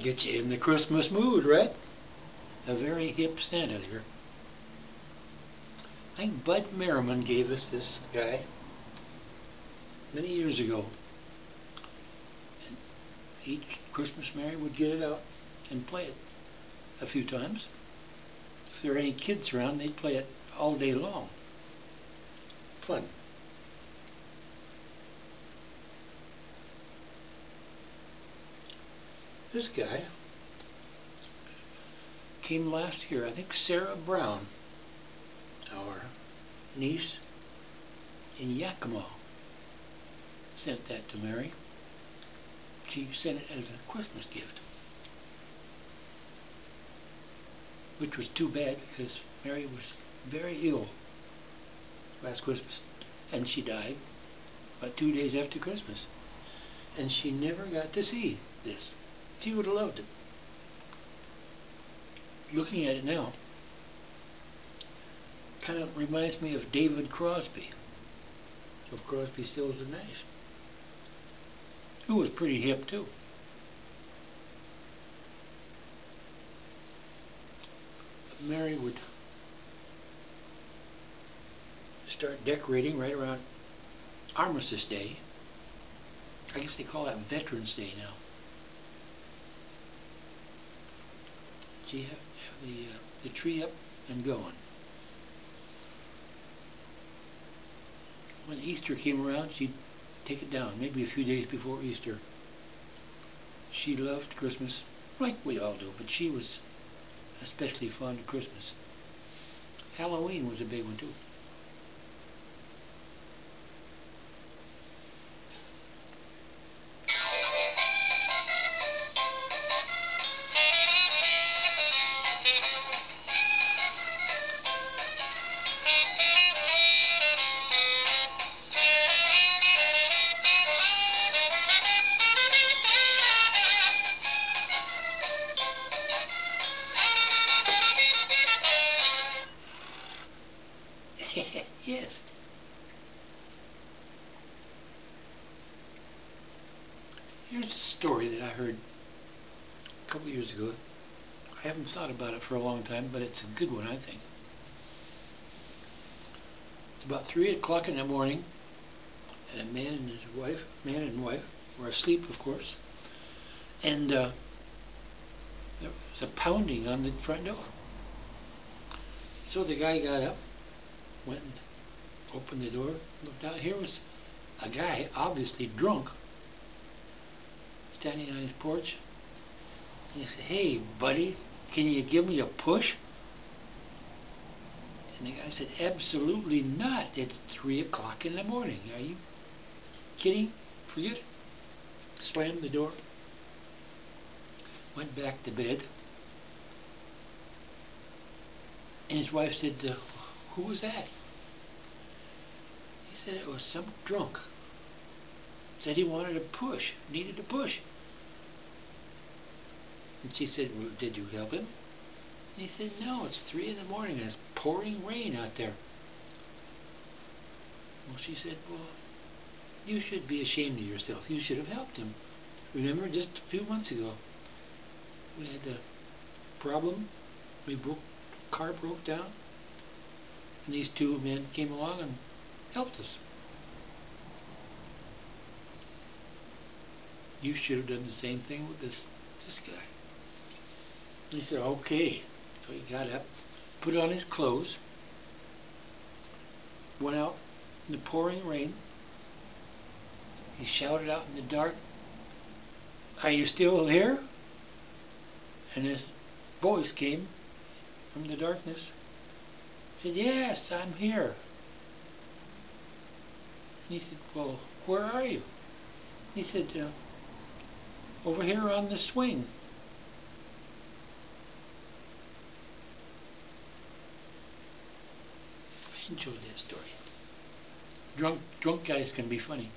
Get you in the Christmas mood, right? A very hip Santa here. I think Bud Merriman gave us this guy many years ago. And each Christmas Mary would get it out and play it a few times. If there were any kids around, they'd play it all day long. Fun. This guy came last year. I think Sarah Brown, our niece in Yakima, sent that to Mary. She sent it as a Christmas gift, which was too bad because Mary was very ill last Christmas, and she died about 2 days after Christmas, and she never got to see this. She would have loved it. Looking at it now, kind of reminds me of David Crosby, of Crosby, Stills and Nash, who was pretty hip too. Mary would start decorating right around Armistice Day. I guess they call that Veterans Day now. She have the tree up and going. When Easter came around, she'd take it down, maybe a few days before Easter. She loved Christmas, like we all do, but she was especially fond of Christmas. Halloween was a big one too. Yes. Here's a story that I heard a couple years ago. I haven't thought about it for a long time, but it's a good one, I think. It's about 3 o'clock in the morning, and a man and wife were asleep, of course, and there was a pounding on the front door. So the guy got up, went and opened the door, looked out. Here was a guy, obviously drunk, standing on his porch. And he said, "Hey, buddy, can you give me a push?" And the guy said, "Absolutely not. It's 3 o'clock in the morning. Are you kidding? Forget it." Slammed the door, went back to bed. And his wife said, "Who was that?" He said it was some drunk. Said he wanted a push, needed a push. And she said, "Well, did you help him?" And he said, "No, it's 3 in the morning and it's pouring rain out there." Well, she said, "Well, you should be ashamed of yourself. You should have helped him. Remember, just a few months ago, we had a problem. Car broke down, and these two men came along and helped us. You should have done the same thing with this guy." And he said, "Okay." So he got up, put on his clothes, went out in the pouring rain. He shouted out in the dark, "Are you still here?" And his voice came from the darkness. He said, "Yes, I'm here." And he said, "Well, where are you?" He said, "Over here on the swing." I enjoyed that story. Drunk guys can be funny.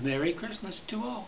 Merry Christmas to all.